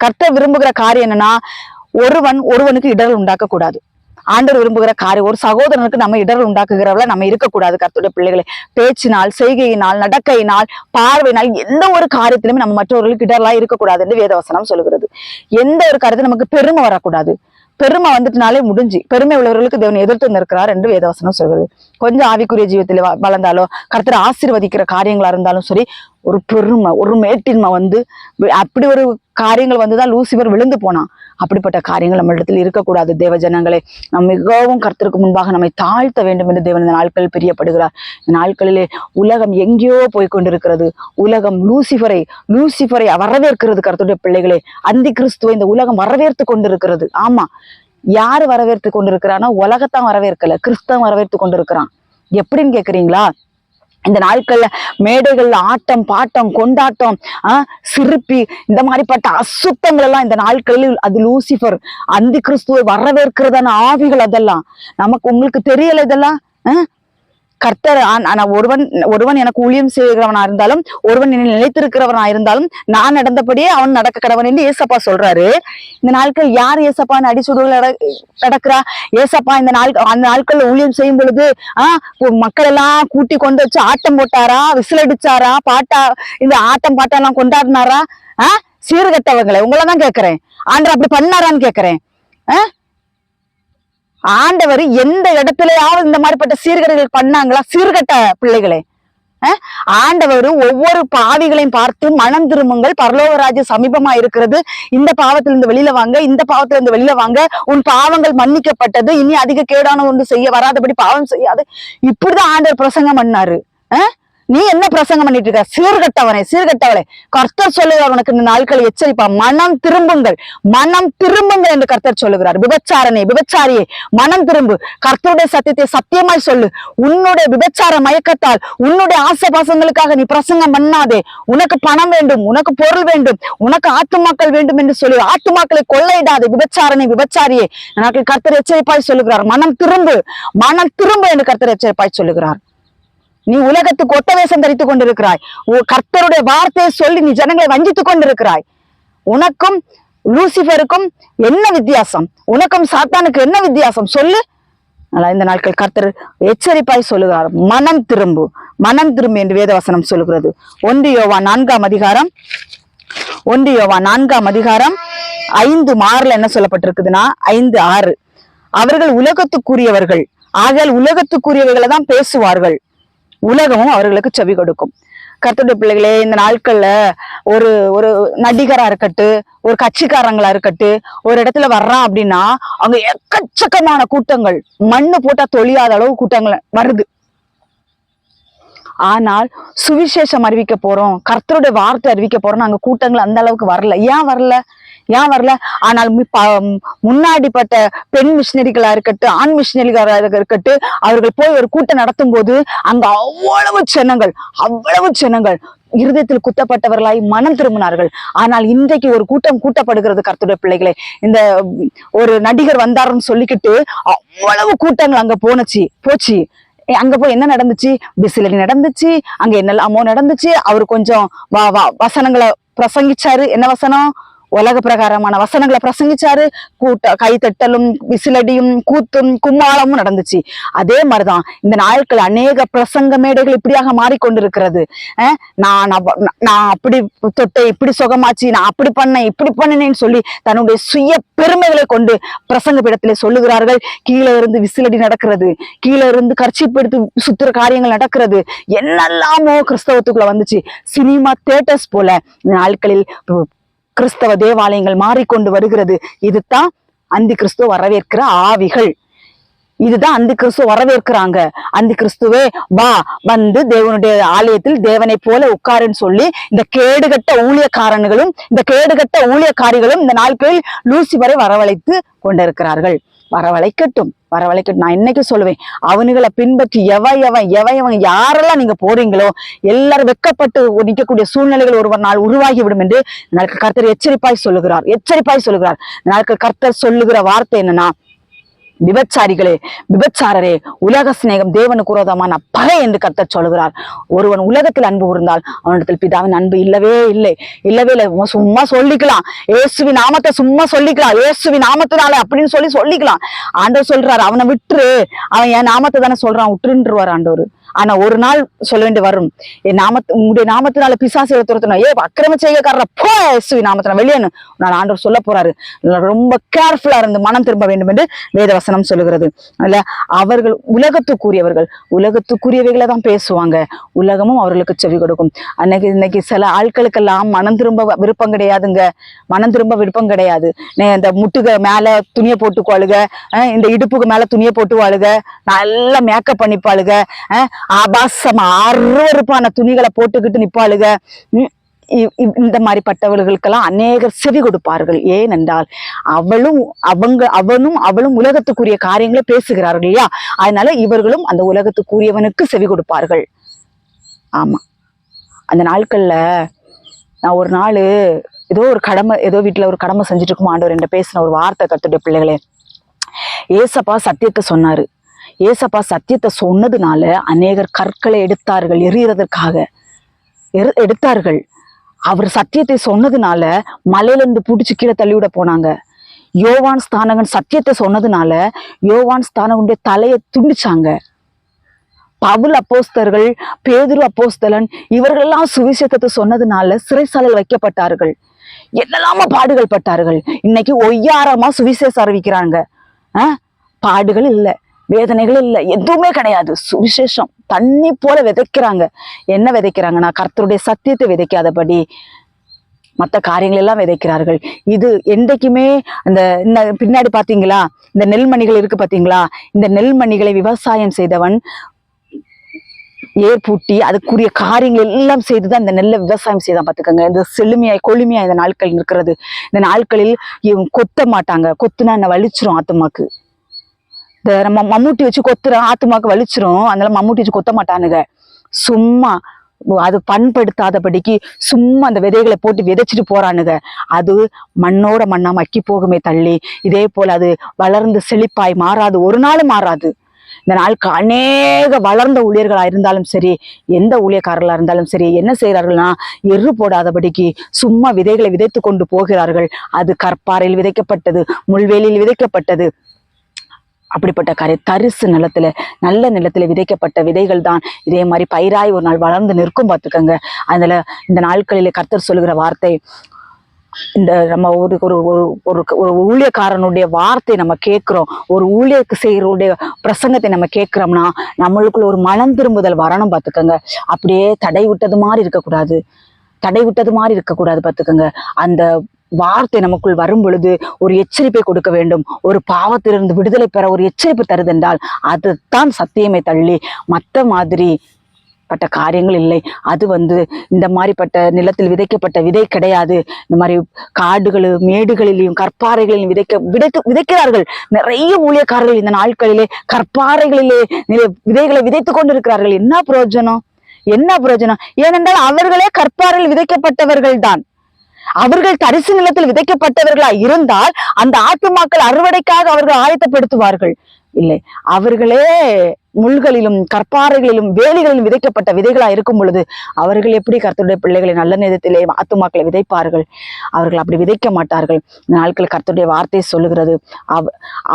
கர்த்தர் விரும்புகிற காரியம் என்னன்னா, ஒருவனுக்கு இடர்கள் உண்டாக்க கூடாது. ஆண்டவர் விரும்புகிற காரியம், ஒரு சகோதரனுக்கு நம்ம இடர்கள் உண்டாக்குகிறவள நம்ம இருக்கக்கூடாது. கர்த்தருடைய பிள்ளைகளை பேச்சினால், செய்கையினால், நடக்கையினால், பார்வையினால் எந்த ஒரு காரியத்திலுமே நம்ம மற்றவர்களுக்கு இடர்களா இருக்கக்கூடாது என்று வேதவசனம் சொல்லுகிறது. எந்த ஒரு காரியத்திலும் நமக்கு பெருமை வரக்கூடாது. பெருமை வந்துட்டுனாலே முடிஞ்சு. பெருமை உள்ளவர்களுக்கு தேவன் எதிர்த்து நிற்கிறார் என்று வேதவசனம் சொல்கிறது. கொஞ்சம் ஆவிக்குரிய ஜீவத்தில் வளர்ந்தாலோ, கர்த்தர் ஆசீர்வதிக்கிற காரியங்களா இருந்தாலும் சரி, ஒரு பெருமை, ஒரு மேட்டின்மை அப்படி ஒரு காரியங்கள் வந்துதான் லூசிபர் விழுந்து போனான். அப்படிப்பட்ட காரியங்கள் நம்ம இடத்துல இருக்கக்கூடாது. தேவ ஜனங்களே, நம்ம மிகவும் கர்த்தருக்கு முன்பாக நம்மை தாழ்த்த வேண்டும் என்று தேவன் இந்த நாட்கள் பிரியப்படுகிறார். இந்த நாட்களிலே உலகம் எங்கேயோ போய்கொண்டிருக்கிறது. உலகம் லூசிபரை வரவேற்கிறது. கர்த்தருடைய பிள்ளைகளே, அந்தி கிறிஸ்துவை இந்த உலகம் வரவேற்று கொண்டிருக்கிறது. ஆமா, யாரு வரவேற்று கொண்டிருக்கிறான்னா உலகத்தான் வரவேற்கல, கிறிஸ்தவன் வரவேற்று கொண்டிருக்கிறான். எப்படின்னு கேக்குறீங்களா? இந்த நாட்கள்ல மேடைகள்ல ஆட்டம், பாட்டம், கொண்டாட்டம், சிரிப்பி, இந்த மாதிரிப்பட்ட அசுத்தங்கள் எல்லாம் இந்த நாட்களில் அது லூசிபர், அந்தி கிறிஸ்துவை வரவேற்கிறதான ஆவிகள். அதெல்லாம் உங்களுக்கு தெரியல. இதெல்லாம் கர்த்தர் ஒருவன் எனக்கு ஊழியம் செய்கிறவனா இருந்தாலும், ஒருவன் என்னை நிலைத்திருக்கிறவனா இருந்தாலும் நான் நடந்தபடியே அவன் நடக்க கடவன் என்று ஏசப்பா சொல்றாரு. இந்த நாட்கள் யார் ஏசப்பான்னு அடிச்சுடுகள் நடக்கிறா? ஏசப்பா அந்த நாட்கள்ல ஊழியம் செய்யும் பொழுது மக்கள் எல்லாம் கூட்டி கொண்டு வச்சு ஆட்டம் போட்டாரா, விசில் அடிச்சாரா, இந்த ஆட்டம் பாட்டெல்லாம் கொண்டாடினாரா? சீர்கட்டவங்களை உங்களதான் கேட்கிறேன். ஆண்டவர் அப்படி பண்ணாரான்னு கேட்கிறேன். ஆண்டவர் எந்த இடத்துலயாவது இந்த மாதிரிப்பட்ட சீர்கேடுகள் பண்ணாங்களா? சீர்கட்ட பிள்ளைகளே, ஆண்டவர் ஒவ்வொரு பாவிகளையும் பார்த்து மனம் திரும்புங்கள், பரலோக ராஜ்யம் சமீபமா இருக்கிறது, இந்த பாவத்திலிருந்து வெளியில வாங்க, இந்த பாவத்திலிருந்து வெளியில வாங்க, உன் பாவங்கள் மன்னிக்கப்பட்டது, இனி அதிக கேடான ஒன்று செய்ய வராதபடி பாவம் செய்யாது. இப்படிதான் ஆண்டவர் பிரசங்கம் பண்ணாரு. நீ என்ன பிரசங்கம் பண்ணிட்டு இருக்க? சீர்கட்டவனே, சீர்கட்டவளே, கர்த்தர் சொல்லுகிறார் உனக்கு இந்த நாட்கள் எச்சரிப்பா, மனம் திரும்புங்கள், மனம் திரும்புங்கள் என்று கர்த்தர் சொல்லுகிறார். விபச்சாரனே, விபச்சாரியே, மனம் திரும்பு. கர்த்தருடைய சத்தியத்தை சத்தியமாய் சொல்லு. உன்னுடைய விபச்சார மயக்கத்தால் உன்னுடைய ஆசைபாசங்களுக்காக நீ பிரசங்கம் பண்ணாதே. உனக்கு பணம் வேண்டும், உனக்கு பொருள் வேண்டும், உனக்கு ஆத்துமாக்கள் வேண்டும் என்று சொல்லி ஆத்துமாக்களை கொள்ளையிடாதே. விபச்சாரனே, விபச்சாரியே, எனக்கு கர்த்தர் எச்சரிப்பாய் சொல்லுகிறார். மனம் திரும்பு, மனம் திரும்பு என்று கர்த்தர் எச்சரிப்பாய் சொல்லுகிறார். நீ உலகத்துக்கு ஒட்ட வேஷம் தரித்துக் கொண்டிருக்கிறாய். கர்த்தருடைய வார்த்தையை சொல்லி நீ ஜனங்களை வஞ்சித்துக் கொண்டிருக்கிறாய். உனக்கும் லூசிபருக்கும் என்ன வித்தியாசம்? உனக்கும் சாத்தானுக்கு என்ன வித்தியாசம் சொல்லு. இந்த நாட்கள் கர்த்தர் எச்சரிப்பாய் சொல்லுகிறார். மனம் திரும்பு, மனம் திரும்பு என்று வேதவசனம் சொல்லுகிறது. 1 யோவான் 4ஆம் அதிகாரம் 1 யோவான் 4ஆம் அதிகாரம் 5:6 என்ன சொல்லப்பட்டிருக்குதுன்னா 5:6 அவர்கள் உலகத்துக்குரியவர்கள் ஆகையால் உலகத்துக்குரியவர்களை தான் பேசுவார்கள், உலகமும் அவர்களுக்கு செவி கொடுக்கும். கர்த்தருடைய பிள்ளைகளே, இந்த நாட்கள்ல ஒரு ஒரு நடிகரா இருக்கட்டு, ஒரு கட்சிக்காரங்களா இருக்கட்டு, ஒரு இடத்துல வர்றான் அப்படின்னா அங்க எக்கச்சக்கமான கூட்டங்கள், மண்ணு போட்டா தொழியாத அளவு கூட்டங்கள் வருது. ஆனால் சுவிசேஷம் அறிவிக்க போறோம், கர்த்தருடைய வார்த்தை அறிவிக்க போறோம், அங்க கூட்டங்கள் அந்த அளவுக்கு வரல. ஏன் வரல? ஆனால் முன்னாடிப்பட்ட பெண் மிஷினரிகளா இருக்கட்டும், ஆண் மிஷினரிகளா இருக்கட்டும், அவர்கள் போய் ஒரு கூட்டம் நடத்தும் போது அங்க அவ்வளவு ஜனங்கள் இருதயத்தில் குத்தப்பட்டவர்களாய் மனம் திரும்பினார்கள். ஆனால் இன்றைக்கு ஒரு கூட்டம் கூட்டப்படுகிறது. கர்த்தருடைய பிள்ளைகளே, இந்த ஒரு நடிகர் வந்தாருன்னு சொல்லிக்கிட்டு அவ்வளவு கூட்டங்கள் அங்க போச்சு. அங்க போய் என்ன நடந்துச்சு? பிசிலடி நடந்துச்சு, அங்க என்னெல்லாமோ நடந்துச்சு. அவரு கொஞ்சம் வசனங்களை பிரசங்கிச்சாரு. என்ன வசனம்? உலக பிரகாரமான வசனங்களை பிரசங்கிச்சாரு. கை தட்டலும் விசிலடியும் கூத்தும் கும்மாளமும் நடந்துச்சு. அதே மாதிரிதான் இந்த நாட்கள் அநேக பிரசங்க மேடைகள் இப்படியாக மாறிக்கொண்டிருக்கிறது. நான் அப்படி தொட்டேன், இப்படி சுகமாச்சு, நான் அப்படி பண்ணேன், இப்படி பண்ணினேன்னு சொல்லி தன்னுடைய சுய பெருமைகளை கொண்டு பிரசங்க பீடத்திலே சொல்லுகிறார்கள். கீழே இருந்து விசிலடி நடக்கிறது, கீழே இருந்து கர்ச்சீப் எடுத்து சுத்துற காரியங்கள் நடக்கிறது. என்னெல்லாமோ கிறிஸ்தவத்துக்குள்ள வந்துச்சு. சினிமா தியேட்டர்ஸ் போல இந்த நாட்களில் கிறிஸ்தவ தேவாலயங்கள் மாறிக்கொண்டு வருகிறது. இதுதான் அந்தி கிறிஸ்துவ வரவேற்கிற ஆவிகள். இதுதான் அந்தி கிறிஸ்துவ வரவேற்கிறாங்க. அந்தி கிறிஸ்துவே வா, வந்து தேவனுடைய ஆலயத்தில் தேவனை போல உட்காருன்னு சொல்லி இந்த கேடுகட்ட ஊழியக்காரர்களும் இந்த கேடுகட்ட ஊழியக்காரிகளும் இந்த நாட்களில் லூசிபரை வரவழைத்து கொண்டிருக்கிறார்கள். வரவழைக்கட்டும். நான் இன்னைக்கு சொல்லுவேன், அவனுங்களை பின்பற்றி எவன் யாரெல்லாம் நீங்க போறீங்களோ எல்லாரும் வெட்கப்பட்டு நிற்கக்கூடிய சூழ்நிலைகள் ஒரு நாள் உருவாகி விடும் என்று கர்த்தர் எச்சரிப்பாய் சொல்லுகிறார். கர்த்தர் சொல்லுகிற வார்த்தை என்னன்னா, விபச்சாரரே, உலக சிநேகம் தேவனுக்கு விரோதமான பகை என்று கர்த்தர் சொல்லுகிறார். ஒருவன் உலகத்தில் அன்பு கூர்ந்தால் அவனிடத்தில் பிதாவின் அன்பு இல்லவே இல்லை. சும்மா சொல்லிக்கலாம், இயேசுவின் நாமத்தை சும்மா சொல்லிக்கலாம், இயேசுவின் நாமத்தினால அப்படின்னு சொல்லிக்கலாம். ஆண்டவர் சொல்றாரு, அவனை விட்டுரு, அவன் என் நாமத்தை தானே சொல்றான், விட்டுருன்றுவார் ஆண்டவர். ஆனா ஒரு நாள் சொல்ல வேண்டி வரும், உங்களுடைய நாமத்தினால பிசாசுகளை துரத்தணும், அக்கிரம செய்யக்காரர போ, இயேசுவின் நாமத்தினால வெளியேன்னு நான் ஆண்டவர் சொல்ல போறாரு. ரொம்ப கேர்ஃபுல்லா இருந்து மனம் திரும்ப வேண்டும் என்று வேதவசனம் சொல்லுகிறது. அல்ல, அவர்கள் உலகத்துக்குரியவைகளை தான் பேசுவாங்க, உலகமும் அவர்களுக்கு செவி கொடுக்கும். இன்னைக்கு சில ஆட்களுக்கெல்லாம் மனம் திரும்ப விருப்பம் கிடையாது. இந்த முட்டுக மேல துணியை போட்டுக்குவாளுக, இந்த இடுப்புக்கு மேல துணியை போட்டுவாளுக, நல்லா மேக்கப் பண்ணிப்பாளுக, ஆபாசமா அருவருப்பான துணிகளை போட்டுக்கிட்டு நிப்பாளுக. இந்த மாதிரி பட்டவர்களுக்கெல்லாம் அநேகர் செவி கொடுப்பார்கள். ஏனென்றால் அவனும் உலகத்துக்குரிய காரியங்களை பேசுகிறார்கள் இல்லையா? அதனால இவர்களும் அந்த உலகத்துக்குரியவனுக்கு செவி கொடுப்பார்கள். ஆமா, அந்த நாட்கள்ல நான் ஒரு நாள் ஏதோ வீட்டுல ஒரு கடமை செஞ்சுட்டு இருக்கும், ஆண்டவர் என்ற பேசின ஒரு வார்த்தை, கர்த்தருடைய பிள்ளைகளே, ஏசப்பா சத்தியத்தை சொன்னாரு. ஏசப்பா சத்தியத்தை சொன்னதுனால அநேகர் கற்களை எடுத்தார்கள், எறியறதற்காக எடுத்தார்கள். அவர் சத்தியத்தை சொன்னதுனால மலையில இருந்து புடிச்சு கீழே தள்ளிவிட போனாங்க. யோவான் ஸ்தானகன் சத்தியத்தை சொன்னதுனால யோவான் ஸ்தானகனுடைய தலையை துண்டிச்சாங்க. பவுல் அப்போஸ்தலர்கள், பேதுரு அப்போஸ்தலன், இவர்கள் எல்லாம் சுவிசேஷத்தை சொன்னதுனால சிறைசாலையில் வைக்கப்பட்டார்கள். என்னெல்லாம பாடுகள் பட்டார்கள். இன்னைக்கு ஒய்யாரமா சுவிசேஷம் அறிவிக்கிறாங்க. பாடுகள் இல்லை, வேதனைகள் இல்லை, எதுவுமே கிடையாது. சுவிசேஷம் தண்ணி போல விதைக்கிறாங்க. என்ன விதைக்கிறாங்கன்னா, கர்த்தருடைய சத்தியத்தை விதைக்காதபடி மற்ற காரியங்கள் எல்லாம் விதைக்கிறார்கள். இது என்றைக்குமே இந்த பின்னாடி பாத்தீங்களா, இந்த நெல்மணிகள் இருக்கு பாத்தீங்களா, இந்த நெல்மணிகளை விவசாயம் செய்தவன் ஏர் பூட்டி அதுக்குரிய காரியங்கள் எல்லாம் செய்துதான் இந்த நெல்லை விவசாயம் செய்தான் பாத்துக்கோங்க. இந்த செழுமையாய் கொழுமையா இந்த நாட்கள் இருக்கிறது. இந்த நாட்களில் இவங்க கொத்த மாட்டாங்க. கொத்துனா என்ன வலிச்சிரும் ஆத்துமாக்கு. இந்த நம்ம மம்முட்டி வச்சு கொத்துற ஆத்துமாக்கு வலிச்சிரும். அதனால மம்முட்டி வச்சு கொத்த மாட்டானுங்க. சும்மா அது பண்படுத்தாதபடிக்கு சும்மா அந்த விதைகளை போட்டு விதைச்சிட்டு போறானுங்க. அது மண்ணோட மண்ணா மக்கி போகுமே தள்ளி, இதே போல அது வளர்ந்து செழிப்பாய் மாறாது, ஒரு நாளும் மாறாது. இந்த நாளுக்கு அநேக வளர்ந்த ஊழியர்களா இருந்தாலும் சரி, எந்த ஊழியக்காரர்களா இருந்தாலும் சரி, என்ன செய்யறார்கள்னா எரு போடாதபடிக்கு சும்மா விதைகளை விதைத்து கொண்டு போகிறார்கள். அது கற்பாறையில் விதைக்கப்பட்டது, முள்வேலியில் விதைக்கப்பட்டது. அப்படிப்பட்ட தரிசு நிலத்துல, நல்ல நிலத்துல விதைக்கப்பட்ட விதைகள் தான் இதே மாதிரி பயிராய் ஒரு நாள் வளர்ந்து நிற்கும் பார்த்துக்கங்க. அதுல இந்த நாட்களிலே கர்த்தர் சொல்லுகிற வார்த்தை, இந்த நம்ம ஒரு ஒரு ஒரு ஒரு ஊழியக்காரனுடைய வார்த்தை நம்ம கேட்கிறோம், ஒரு ஊழியருக்கு செய்யறோடைய பிரசங்கத்தை நம்ம கேட்கிறோம்னா நம்மளுக்குள்ள ஒரு மனம் திரும்புதல் வரணும் பார்த்துக்கங்க. அப்படியே தடை விட்டது மாதிரி இருக்கக்கூடாது, பார்த்துக்கங்க. அந்த வார்த்தை நமக்குள் வரும் பொழுது ஒரு எச்சரிப்பை கொடுக்க வேண்டும். ஒரு பாவத்திலிருந்து விடுதலை பெற ஒரு எச்சரிப்பு தருதென்றால் அதுதான் சத்தியமே தள்ளி மற்ற மாதிரி பட்ட காரியங்கள் இல்லை. அது இந்த மாதிரிப்பட்ட நிலத்தில் விதைக்கப்பட்ட விதை கிடையாது. இந்த மாதிரி காடுகள் மேடுகளிலையும் கற்பாறைகளிலும் விதைக்கிறார்கள். நிறைய ஊழியக்காரர்கள் இந்த நாட்களிலே கற்பாறைகளிலே விதைகளை விதைத்து கொண்டிருக்கிறார்கள். என்ன பிரயோஜனம்? ஏனென்றால் அவர்களே கற்பாறையில் விதைக்கப்பட்டவர்கள் தான். அவர்கள் தரிசு நிலத்தில் விதைக்கப்பட்டவர்களா இருந்தால் அந்த ஆத்துமாக்கள் அறுவடைக்காக அவர்கள் ஆயத்தப்படுத்துவார்கள். இல்லை, அவர்களே முள்களிலும் கற்பாறைகளிலும் வேலிகளிலும் விதைக்கப்பட்ட விதைகளா இருக்கும் பொழுது அவர்கள் எப்படி கர்த்தருடைய பிள்ளைகளை நல்ல நேரத்திலே ஆத்துமாக்களை விதைப்பார்கள்? அவர்கள் அப்படி விதைக்க மாட்டார்கள். இந்த நாட்கள் கர்த்தருடைய வார்த்தை சொல்லுகிறது,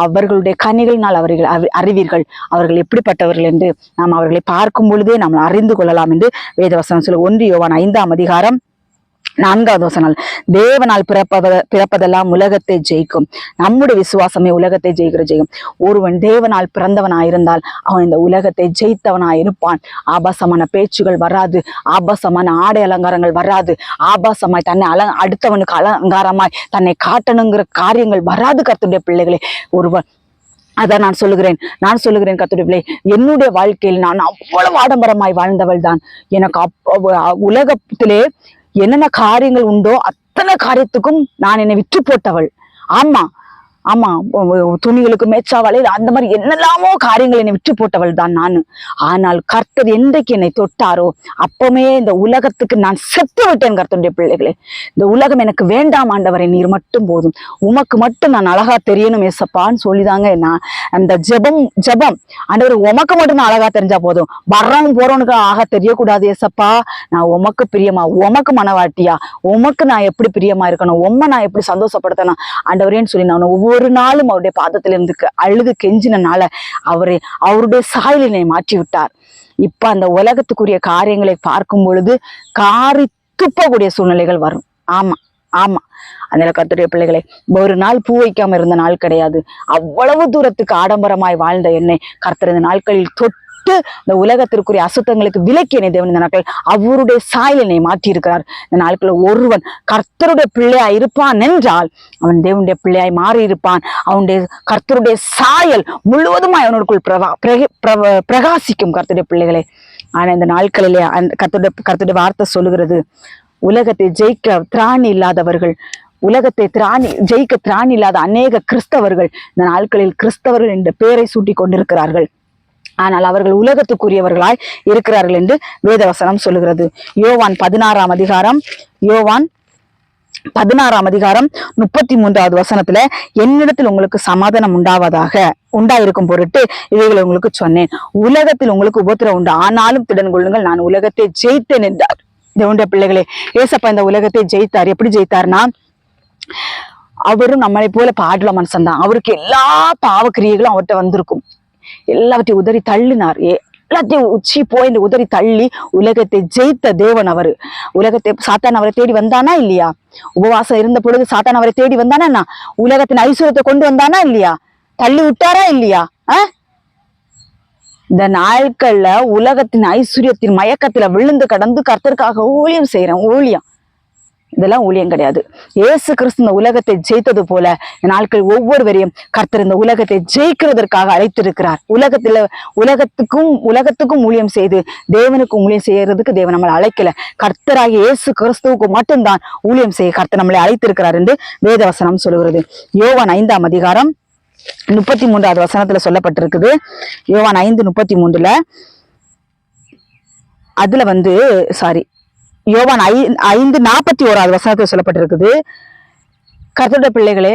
அவர்களுடைய கனிகளினால் அவர்கள் அறிவீர்கள் அவர்கள் எப்படிப்பட்டவர்கள் என்று. நாம் அவர்களை பார்க்கும் பொழுதே நாம் அறிந்து கொள்ளலாம் என்று வேதவசனம் சொல்லு. 1 யோவான் 5ஆம் அதிகாரம் 4வது வசனம், தேவனால் பிறப்பதெல்லாம் உலகத்தை ஜெயிக்கும். நம்முடைய விசுவாசமே உலகத்தை ஜெயிக்கும். ஒருவன் தேவனால் பிறந்தவனாயிருந்தால் அவன் இந்த உலகத்தை ஜெயித்தவனாயிருப்பான். ஆபாசமான பேச்சுகள் வராது, ஆபாசமான ஆடை அலங்காரங்கள் வராது, ஆபாசமாய் தன்னை அடுத்தவனுக்கு அலங்காரமாய் தன்னை காட்டணுங்கிற காரியங்கள் வராது. கர்த்தருடைய பிள்ளைகளே, ஒருவன் அதான் நான் சொல்லுகிறேன் கர்த்தருடைய பிள்ளை, என்னுடைய வாழ்க்கையில் நான் அவ்வளவு ஆடம்பரமாய் வாழ்ந்தவள் தான். எனக்கு உலகத்திலே என்னென்ன காரியங்கள் உண்டோ அத்தனை காரியத்துக்கும் நான் என்னை விற்று போட்டவள். ஆமா, துணிகளுக்கு மேய்ச்சா வலையில் அந்த மாதிரி என்னெல்லாமோ காரியங்கள் என்னை விற்று போட்டவள் தான் நான். ஆனால் கர்த்தர் என்றைக்கு என்னை தொட்டாரோ அப்பமே இந்த உலகத்துக்கு நான் செத்து விட்டேன். கர்த்தருடைய பிள்ளைகளே, இந்த உலகம் எனக்கு வேண்டாம் ஆண்டவரே, நீர் மட்டும் போதும், உமக்கு மட்டும் நான் அழகா தெரியணும் ஏசப்பான்னு சொல்லிதாங்க. நான் அந்த ஜெபம் ஆண்டவர் உமக்கு மட்டும் நான் அழகா தெரிஞ்சா போதும், வர்றவன் போறவனுக்கு ஆக தெரியக்கூடாது ஏசப்பா. நான் உமக்கு பிரியமா, உமக்கு மனவாட்டியா, உமக்கு நான் எப்படி பிரியமா இருக்கணும், உம்மை நான் எப்படி சந்தோஷப்படுத்தணும் ஆண்டவரேன்னு சொல்லி நான் ஒவ்வொரு நாளும் அவருடைய பாதத்திலிருந்து அழுது கெஞ்சினால அவருடைய சாயலினை மாற்றி விட்டார். இப்ப அந்த உலகத்துக்குரிய காரியங்களை பார்க்கும் பொழுது காரி துப்பக்கூடிய சூழ்நிலைகள் வரும். ஆமா அதனால கர்த்தருடைய பிள்ளைகளை, ஒரு நாள் பூ வைக்காம இருந்த நாள் கிடையாது. அவ்வளவு தூரத்துக்கு ஆடம்பரமாய் வாழ்ந்த என்னை கர்த்தர் இந்த நாட்களில் தொட்டு இந்த உலகத்திற்குரிய அசுத்தங்களுக்கு விலக்கி என்னை தேவன் இந்த நாட்கள் அவருடைய சாயலினை மாற்றி இருக்கிறார். இந்த நாட்கள் ஒருவன் கர்த்தருடைய பிள்ளையா இருப்பான் என்றால் அவன் தேவனுடைய பிள்ளையாய் மாறி இருப்பான். அவனுடைய கர்த்தருடைய சாயல் முழுவதுமாய் அவனுக்குள் பிரகாசிக்கும். கர்த்தருடைய பிள்ளைகளே, ஆனா இந்த நாட்களிலே கர்த்தருடைய வார்த்தை சொல்லுகிறது, உலகத்தை ஜெயிக்க திராணி இல்லாதவர்கள், உலகத்தை ஜெயிக்க திராணி இல்லாத அநேக கிறிஸ்தவர்கள் இந்த நாட்களில் கிறிஸ்தவர்கள் என்ற பெயரை சூட்டி கொண்டிருக்கிறார்கள். ஆனால் அவர்கள் உலகத்துக்குரியவர்களாய் இருக்கிறார்கள் என்று வேதவசனம் சொல்லுகிறது. யோவான் 16ஆம் அதிகாரம் 33வது வசனத்துல, என்னிடத்தில் உங்களுக்கு சமாதானம் உண்டாயிருக்கும் பொருட்டு இவைகளை உங்களுக்கு சொன்னேன். உலகத்தில் உங்களுக்கு உபத்திரம் உண்டு, ஆனாலும் திடன் கொள்ளுங்கள், நான் உலகத்தை ஜெயித்தேன் என்றார். தேவனுடைய பிள்ளைகளே, ஏசப்பா இந்த உலகத்தை ஜெயித்தார். எப்படி ஜெயித்தார்னா, அவரும் நம்மளை போல பாடுல மனுஷன் தான். அவருக்கு எல்லா பாவக்கிரியைகளும் அவர்கிட்ட வந்திருக்கும். எல்லாவற்றையும் உதறி தள்ளினார். எல்லாத்தையும் உச்சி போய் இந்த உதறி தள்ளி உலகத்தை ஜெயித்த தேவன் அவரு. சாத்தான் அவரை தேடி வந்தானா இல்லையா? உபவாசம் இருந்த பொழுது சாத்தான் அவரை தேடி வந்தானா? உலகத்தின் ஐஸ்வர்யத்தை கொண்டு வந்தானா இல்லையா? தள்ளி விட்டாரா இல்லையா? இந்த நாட்கள்ல உலகத்தின் ஐஸ்வர்யத்தின் மயக்கத்துல விழுந்து கடந்து கர்த்தருக்காக ஊழியம் செய்யறேன். ஊழியம் இதெல்லாம் ஊழியம் கிடையாது. இயேசு கிறிஸ்து இந்த உலகத்தை ஜெயித்தது போல நாட்கள் ஒவ்வொருவரையும் கர்த்தர் இந்த உலகத்தை ஜெயிக்கிறதற்காக அழைத்திருக்கிறார். உலகத்துக்கும் ஊழியம் செய்து தேவனுக்கும் ஊழியம் செய்யறதுக்கு தேவன் நம்மளை அழைக்கல. கர்த்தராகிய இயேசு கிறிஸ்துவுக்கு மட்டும்தான் ஊழியம் செய்ய கர்த்தர் நம்மளை அழைத்திருக்கிறார் என்று வேதவசனம் சொல்லுகிறது. யோவான் 5ஆம் அதிகாரம் 33வது வசனத்துல சொல்லப்பட்டிருக்குது. யோவான் 5:33 அதுல யோவான் 5:41 வசனத்துல சொல்லப்பட்டிருக்குது. கர்த்தருடைய பிள்ளைகளே,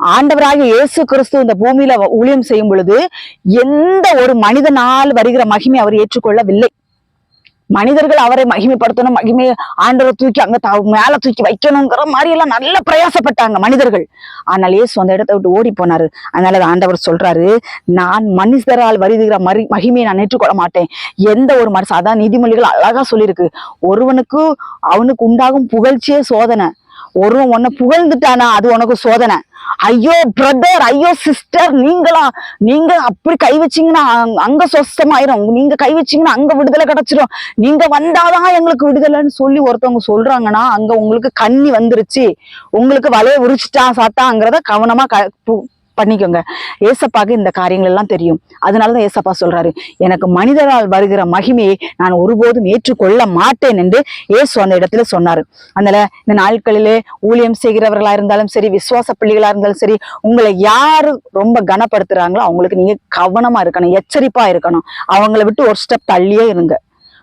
ஆண்டவராகிய இயேசு கிறிஸ்து இந்த பூமியில ஊழியம் செய்யும் பொழுது எந்த ஒரு மனிதனால் வருகிற மகிமை அவர் ஏற்றுக்கொள்ளவில்லை. மனிதர்கள் அவரை மகிமைப்படுத்தணும், மகிமையை ஆண்டவரை தூக்கி அங்க மேல தூக்கி வைக்கணுங்கிற மாதிரி எல்லாம் நல்ல பிரயாசப்பட்டாங்க மனிதர்கள். ஆனால் இயேசு அந்த இடத்தை விட்டு ஓடி போனாரு. அதனால ஆண்டவர் சொல்றாரு, நான் மனிதரால் வருகிற மகிமையை நான் ஏற்றுக்கொள்ள மாட்டேன். எந்த ஒரு மனுஷன், அதான் நீதிமொழிகள் அழகா சொல்லியிருக்கு, ஒருவனுக்கு அவனுக்கு உண்டாகும் புகழ்ச்சியே சோதனை. ஒருவன் உன்னை புகழ்ந்துட்டானா அது உனக்கு சோதனை. ஐயோ பிரதர், ஐயோ சிஸ்டர், நீங்க அப்படி கை வச்சீங்கன்னா அங்க சொஸ்தமாயிரும், நீங்க கை வச்சீங்கன்னா அங்க விடுதலை கிடைச்சிடும், நீங்க வந்தாதான் எங்களுக்கு விடுதலைன்னு சொல்லி ஒருத்தவங்க சொல்றாங்கன்னா அங்க உங்களுக்கு கண்ணி வந்துருச்சு, உங்களுக்கு வலைய உரிச்சிட்டான் சாத்தாங்கிறத கவனமா பண்ணிக்கோங்க. ஏசப்பாக்கு இந்த காரியங்கள் எல்லாம் தெரியும். அதனாலதான் ஏசப்பா சொல்றாரு, எனக்கு மனிதரால் வருகிற மகிமையை நான் ஒருபோதும் ஏற்றுக்கொள்ள மாட்டேன் என்று இயேசு அந்த இடத்துல சொன்னாரு. அதனால இந்த நாட்களிலே ஊழியம் செய்கிறவர்களா இருந்தாலும் சரி, விசுவாச பிள்ளைகளா இருந்தாலும் சரி, உங்களை யாரு ரொம்ப கனப்படுத்துறாங்களோ அவங்களுக்கு நீங்க கவனமா இருக்கணும், எச்சரிப்பா இருக்கணும். அவங்களை விட்டு ஒரு ஸ்டெப் தள்ளியே இருங்க.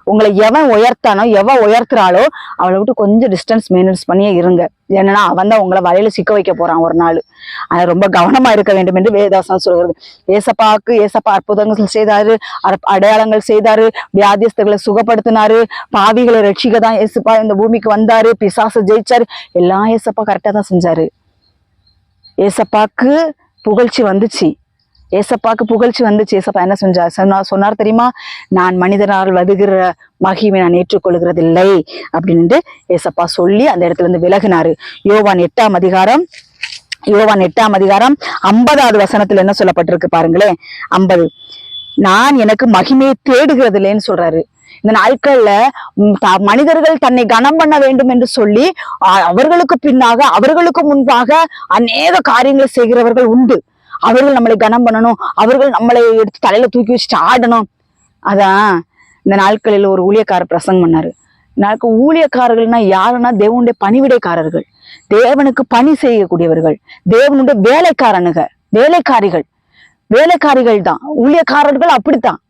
உங்களை எவன் உயர்த்தானோ உயர்த்துறாளோ அவளை விட்டு கொஞ்சம் டிஸ்டன்ஸ் மெயின்டைன்ஸ் பண்ணியே இருங்க. ஏன்னா அவன் தான் உங்களை வலையில சிக்க வைக்க போறான் ஒரு நாள். அதை ரொம்ப கவனமா இருக்க வேண்டும் என்று வேதவசனம் சொல்கிறது. ஏசப்பா அற்புதங்கள் செய்தாரு, அடையாளங்கள் செய்தாரு, வியாதிஸ்தர்களை சுகப்படுத்தினாரு, பாவிகளை ரட்சிக்க தான் ஏசப்பா இந்த பூமிக்கு வந்தாரு, பிசாசை ஜெயிச்சாரு, எல்லாம் ஏசப்பா கரெக்டா தான் செஞ்சாரு. ஏசப்பாக்கு புகழ்ச்சி வந்துச்சு. ஏசப்பா என்ன சொன்னார் தெரியுமா? நான் மனிதனால் வருகிற மகிமை நான் ஏற்றுக்கொள்கிறதில்லை அப்படின்னு ஏசப்பா சொல்லி அந்த இடத்துல இருந்து விலகினாரு. யோவான் 8ஆம் அதிகாரம் 50வது வசனத்துல என்ன சொல்லப்பட்டிருக்கு பாருங்களேன். 50, நான் எனக்கு மகிமையை தேடுகிறது இல்லைன்னு சொல்றாரு. இந்த நாட்கள்ல மனிதர்கள் தன்னை கனம் பண்ண வேண்டும் என்று சொல்லி அவர்களுக்கு பின்னாக, அவர்களுக்கு முன்பாக அநேக காரியங்களை செய்கிறவர்கள் உண்டு. அவர்கள் நம்மளை கனம் பண்ணணும், அவர்கள் நம்மளை எடுத்து தலையில தூக்கி வச்சுட்டு ஆடணும். அதான் இந்த நாட்களில் ஒரு ஊழியக்காரர் பிரசங்கம் பண்ணாரு. ஊழியக்காரர்கள்னா யாருன்னா தேவனுடைய பணிவிடைக்காரர்கள், தேவனுக்கு பணி செய்யக்கூடியவர்கள், தேவனுடைய வேலைக்காரிகள் தான் ஊழியக்காரர்கள். அப்படித்தான்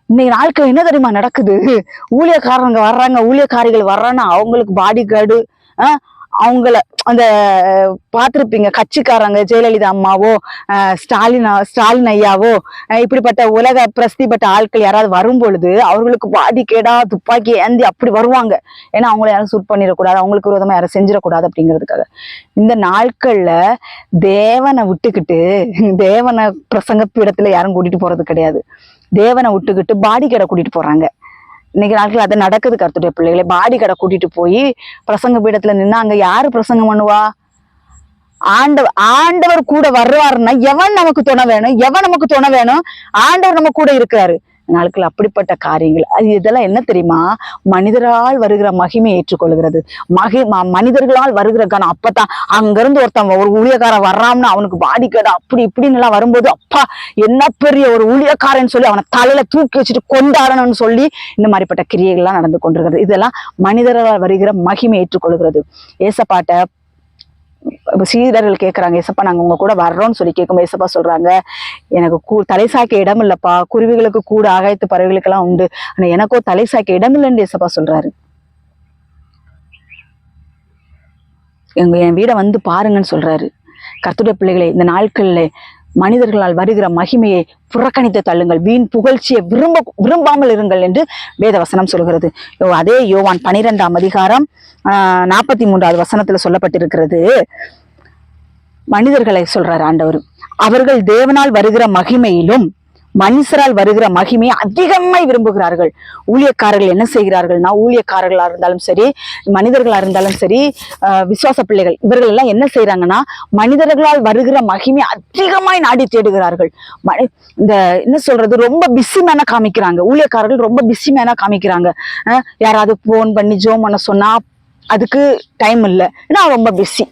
இன்னைக்கு நாட்கள் என்ன தெரியுமா நடக்குது? ஊழியக்காரிகள் வர்றான்னா அவங்களுக்கு பாடி கார்டு, அவங்கள அந்த பார்த்திருப்பீங்க, கட்சிக்காரங்க, ஜெயலலிதா அம்மாவோ ஸ்டாலின் ஐயாவோ இப்படிப்பட்ட உலக பிரசித்திப்பட்ட ஆட்கள் யாராவது வரும் பொழுது அவர்களுக்கு பாடி கேடா துப்பாக்கி ஏந்தி அப்படி வருவாங்க. ஏன்னா அவங்கள யாரும் சூட் பண்ணிடக்கூடாது, அவங்களுக்கு விரோதமா யாரும் செஞ்சிடக்கூடாது அப்படிங்கிறதுக்காக. இந்த நாட்கள்ல தேவனை விட்டுக்கிட்டு, தேவனை பிரசங்க பீடத்துல யாரும் கூட்டிட்டு போறது கிடையாது. தேவனை விட்டுக்கிட்டு பாடி கேடை கூட்டிட்டு போறாங்க. இன்னைக்கு நாட்கள் அது நடக்குது. கர்த்தருடைய பிள்ளைகளை பாடி கடை கூட்டிட்டு போய் பிரசங்க பீடத்துல நின்னா அங்க யாரு பிரசங்கம் பண்ணுவா? ஆண்டவர் கூட வர்றாருன்னா எவன் நமக்கு துணை வேணும்? ஆண்டவர் நம்ம கூட இருக்கிறாரு. நாட்கள் அப்படிப்பட்ட காரியங்கள். இதெல்லாம் என்ன தெரியுமா? மனிதரால் வருகிற மகிமை ஏற்றுக்கொள்கிறது, மனிதர்களால் வருகிற கணம். அப்பதான் அங்கிருந்து ஒருத்தன் ஒரு ஊழியக்காரன் வர்றான்னா அவனுக்கு பாடிக்கடா அப்படி இப்படின்னு எல்லாம் வரும்போது, அப்பா என்ன பெரிய ஒரு ஊழியக்காரன்னு சொல்லி அவனை தலையில தூக்கி வச்சுட்டு கொண்டாடணும்னு சொல்லி இந்த மாதிரிப்பட்ட கிரியைகள்லாம் நடந்து கொண்டிருக்கிறது. இதெல்லாம் மனிதரால் வருகிற மகிமை ஏற்றுக்கொள்கிறது. ஏசப்பாட்ட சீடர்கள் கேட்கறாங்க, ஏசப்பா நாங்க உங்க கூட வர்றோம்னு சொல்லி கேட்கும். ஏசப்பா சொல்றாங்க, எனக்கு தலை சாய்க்க இடம் இல்லப்பா, குருவிகளுக்கு கூட ஆகாயத்து பறவைகளுக்கு எல்லாம் உண்டு, ஆனா எனக்கோ தலை சாய்க்க இடம் இல்லைன்னு ஏசப்பா சொல்றாரு. என் வீடை வந்து பாருங்கன்னு சொல்றாரு. கர்த்தருடைய பிள்ளைகளை, இந்த நாட்கள்ல மனிதர்களால் வருகிற மகிமையை புறக்கணித்து தள்ளுங்கள், வீண் புகழ்ச்சியை விரும்பாமல் இருங்கள் என்று வேதவசனம் சொல்கிறது. அதே யோவான் 12ஆம் அதிகாரம் 43வது வசனத்துல சொல்லப்பட்டிருக்கிறது. மனிதர்களை சொல்றாரு ஆண்டவர், அவர்கள் தேவனால் வருகிற மகிமையிலும் மனுஷரால் வருகிற மகிமையை அதிகமாய் விரும்புகிறார்கள். ஊழியக்காரர்கள் என்ன செய்கிறார்கள்னா, ஊழியக்காரர்களா இருந்தாலும் சரி, மனிதர்களா இருந்தாலும் சரி, விசுவாச பிள்ளைகள், இவர்கள் எல்லாம் என்ன செய்யறாங்கன்னா மனிதர்களால் வருகிற மகிமை அதிகமாய் நாடி தேடுகிறார்கள். இந்த என்ன சொல்றது, ரொம்ப பிஸி மேனா காமிக்கிறாங்க. ஊழியக்காரர்கள் ரொம்ப பிஸி மேனா காமிக்கிறாங்க. யாராவது போன் பண்ணி ஜோம் பண்ண சொன்னா அதுக்கு டைம் இல்லை, ஏன்னா ரொம்ப பிஸி,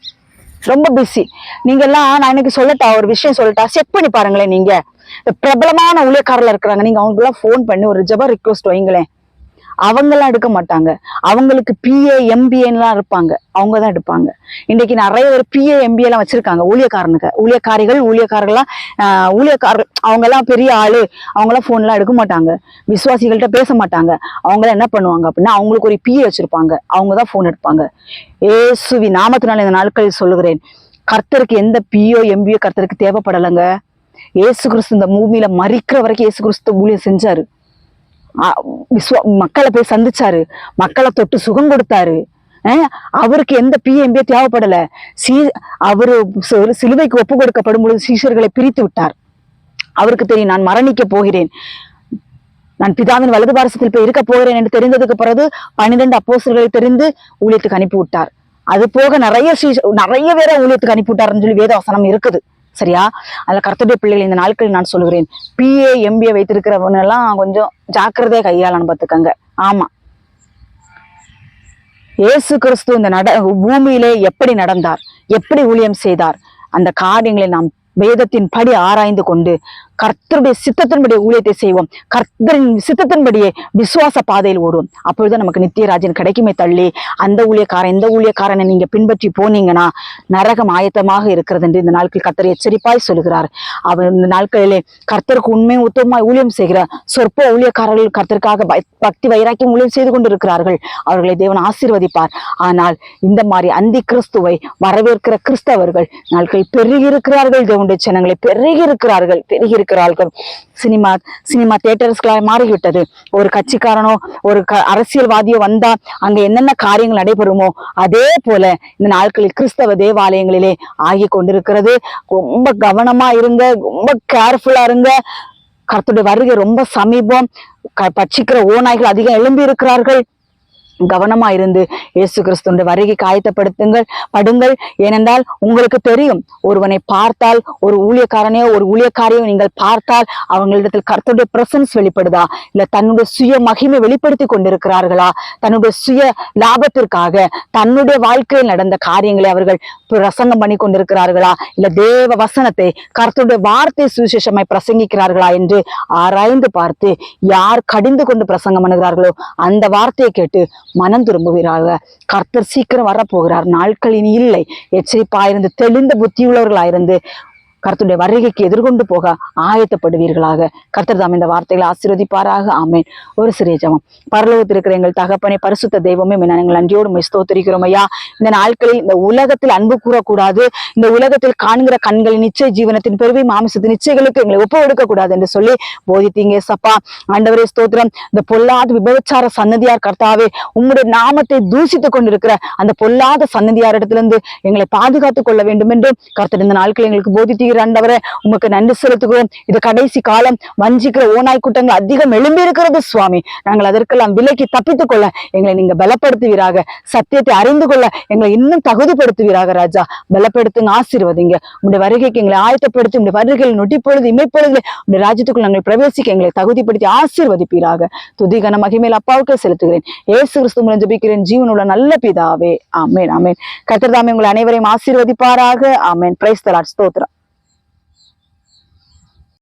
ரொம்ப பிஸி. நீங்க எல்லாம் நான் இன்னைக்கு சொல்லட்டா, ஒரு விஷயம் சொல்லட்டா, செக் பண்ணி பாருங்களேன். நீங்க இந்த பிரபலமான ஊழியக்காரர்கள் இருக்கிறாங்க, நீங்க அவங்க எல்லாம் போன் பண்ணி ஒரு ஜெப ரிக்வெஸ்ட் வைங்களேன், அவங்க எல்லாம் எடுக்க மாட்டாங்க. அவங்களுக்கு பிஏ எம்பிஏலாம் இருப்பாங்க, அவங்க தான் எடுப்பாங்க. இன்னைக்கு நிறைய பேர் பிஏ எம்பிஏ எல்லாம் வச்சிருக்காங்க ஊழியக்காரர்கள்லாம் ஊழியக்காரர்கள், அவங்க எல்லாம் பெரிய ஆளு, அவங்க எல்லாம் போன் எல்லாம் எடுக்க மாட்டாங்க, விசுவாசிகள்கிட்ட பேச மாட்டாங்க. அவங்க எல்லாம் என்ன பண்ணுவாங்க அப்படின்னா, அவங்களுக்கு ஒரு பிஏ வச்சிருப்பாங்க, அவங்க தான் போன் எடுப்பாங்க. ஏசுவி நாமத்தினால இந்த நாட்களில் சொல்லுகிறேன், கர்த்தருக்கு எந்த பிஓ எம்பிஓ கர்த்தருக்கு தேவைப்படலைங்க. ஏசு கிறிஸ்து இந்த பூமியில மரிக்கிற வரைக்கும் ஏசு கிறிஸ்து ஊழியம் செஞ்சாரு. மக்களை போய் சந்திச்சாரு, மக்களை தொட்டு சுகம் கொடுத்தாரு. அவருக்கு எந்த பிஎம்பிஏ தேவைப்படல. அவரு சிலுவைக்கு ஒப்பு கொடுக்கப்படும் பொழுது சீஷர்களை பிரித்து விட்டார். அவருக்கு தெரியும், நான் மரணிக்க போகிறேன், நான் பிதாவின் வலது பாரசத்தில் போய் இருக்க போகிறேன் என்று தெரிந்ததுக்கு பிறகு 12 அப்போஸ்தலர்களை தெரிந்து ஊழியத்துக்கு அனுப்பி விட்டார். அது போக நிறைய பேரை ஊழியத்துக்கு அனுப்பி விட்டாருன்னு சொல்லி வேத வசனம் இருக்குது. சரியா? அதுல கர்த்தருடைய பிள்ளைகள் இந்த நாட்களில் நான் சொல்லுகிறேன், பிஏ எம்பிஏ வைத்திருக்கிறவங்க எல்லாம் கொஞ்சம் ஜாக்கிரதையா கையாளணும் பார்த்துக்கங்க. ஆமா, இயேசு கிறிஸ்து இந்த பூமியிலே எப்படி நடந்தார், எப்படி ஊழியம் செய்தார், அந்த காரியங்களை நாம் வேதத்தின் படி ஆராய்ந்து கொண்டு கர்த்தருடைய சித்தத்தின்படி ஊழியத்தை செய்வோம், கர்த்தரின் சித்தத்தின்படியே விசுவாச பாதையில் ஓடுவோம். அப்பொழுதுதான் நமக்கு நித்திய ராஜ்யம் கிடைக்குமே தள்ளி அந்த இந்த ஊழியக்காரனை நீங்க பின்பற்றி போனீங்கன்னா நரகம் ஆயத்தமாக இருக்கிறது என்று இந்த நாட்களில் கர்த்தர் எச்சரிப்பாய் சொல்லுகிறார். அவர் இந்த நாட்களிலே கர்த்தருக்கு உண்மையும் உத்தமமாய் ஊழியம் செய்கிற சொற்ப ஊழியக்காரர்கள் கர்த்தருக்காக பக்தி வைராக்கியம் ஊழியம் செய்து கொண்டிருக்கிறார்கள். அவர்களை தேவன் ஆசீர்வதிப்பார். ஆனால் இந்த மாதிரி அந்தி கிறிஸ்துவை வரவேற்கிற கிறிஸ்தவர்கள் நாட்களில் பெருகி இருக்கிறார்கள். தேவனுடைய ஜனங்களை பெருகி இருக்கிறார்கள். சினிமா தியேட்டர்ஸ்களாக மாறிவிட்டது. ஒரு கட்சிக்காரனோ ஒரு அரசியல்வாதியோ வந்தா அங்க என்னென்ன காரியங்கள் நடைபெறுமோ அதே போல இந்த நாட்களில் கிறிஸ்தவ தேவாலயங்களிலே ஆகி கொண்டிருக்கிறது. ரொம்ப கவனமா இருங்க, ரொம்ப கேர்ஃபுல்லா இருங்க. கர்த்தருடைய வருகை ரொம்ப சமீபம். பட்சிக்கிற ஓநாய்கள் அதிகம் எழும்பி இருக்கிறார்கள். கவனமா இருந்து இயேசு கிறிஸ்துவின் வருகைக்கு ஆயத்தப்படுங்கள். ஏனென்றால் உங்களுக்கு தெரியும், ஒருவனை பார்த்தால், ஒரு ஊழியக்காரனையோ ஒரு ஊழியக்காரையோ நீங்கள் பார்த்தால் அவங்களிடத்தில் கர்த்தருடைய பிரசன்ஸ் வெளிப்படுதா, இல்ல தன்னுடைய சுய மகிமை வெளிப்படுத்தி கொண்டிருக்கிறார்களா, தன்னுடைய சுய லாபத்திற்காக தன்னுடைய வாழ்க்கையில் நடந்த காரியங்களை அவர்கள் பிரசங்கம் பண்ணி கொண்டிருக்கிறார்களா, இல்ல தேவ வசனத்தை கர்த்தருடைய வார்த்தை சுவிசேஷமாய் பிரசங்கிக்கிறார்களா என்று ஆராய்ந்து பார்த்து யார் கடிந்து கொண்டு பிரசங்கம் பண்ணுகிறார்களோ அந்த வார்த்தையை கேட்டு மனம் திரும்புவீராக. கர்த்தர் சீக்கிரம் வரப்போகிறார். நாட்கள் இனி இல்லை. எச்சரிப்பாயிருந்து தெளிந்த புத்தியுள்ளவர்களாயிருந்து கர்த்தருடைய வருகைக்கு எதிர்கொண்டு போக ஆயத்தப்படுவீர்களாக. கர்த்தர் தாம் இந்த வார்த்தைகளை ஆசீர்வதிப்பாராக. ஆமேன். ஒரு சிறிய ஜெபம். பரலோகத்தில் இருக்கிற எங்கள் தகப்பனே, பரிசுத்த தெய்வமே, நாங்கள் நன்றியோடு ஸ்தோத்திரிக்கிறோம் ஐயா. இந்த நாட்களில் இந்த உலகத்தில் அன்பு கூறக்கூடாது, இந்த உலகத்தில் காண்கிற கண்களின் நிச்சய ஜீவனத்தின் பெருமை மாமிசத்தின் நிச்சயங்களுக்கு எங்களை ஒப்பு கொடுக்க கூடாது என்று சொல்லி போதித்தீங்க சப்பா. ஆண்டவரே ஸ்தோத்திரம். இந்த பொல்லாத விபச்சார சன்னதியார் கர்த்தாவே, உங்களுடைய நாமத்தை தூசித்துக் கொண்டிருக்கிற அந்த பொல்லாத சன்னதியார் இடத்திலிருந்து எங்களை பாதுகாத்துக் கொள்ள வேண்டும் என்று கர்த்தர் இந்த நாட்களில் எங்களுக்கு போதித்தீங்க. ஆண்டவரே உமக்கு நன்றி செலுத்துகிறோம். இது கடைசி காலம். வஞ்சிக்கிற ஓநாய் கூட்டங்கள் அதிகம் எழும்பி இருக்கிறது சுவாமி. நாங்கள் அதற்கெல்லாம் விலைக்கு தப்பித்துக் கொள்ள எங்களை நீங்க பலப்படுத்துவீராக. சத்தியத்தை அறிந்து கொள்ள எங்களை இன்னும் தகுதிப்படுத்துவீராக ராஜா. பலப்படுத்துங்க, ஆசீர்வதிங்க. உங்களுடைய வருகைக்கு எங்களை ஆயத்தப்படுத்தி உங்களுடைய வருகையில் நொட்டிப்பொழுது இமைப்பொழுது உங்களுடைய ராஜ்யத்துக்குள் நாங்கள் பிரவேசிக்க எங்களை தகுதிப்படுத்தி ஆசீர்வதிப்பீராக. துதிகன மகிமேல் அப்பாவுக்கே செலுத்துகிறேன். இயேசு கிறிஸ்து மூலம் ஜெபிக்கிறேன் ஜீவனுள்ள நல்ல பிதாவே. ஆமேன். ஆமேன். கர்த்தர் தாமே உங்களை அனைவரையும் ஆசீர்வதிப்பாராக. ஆமேன். Praise the Lord. ஸ்தோத்திரம்.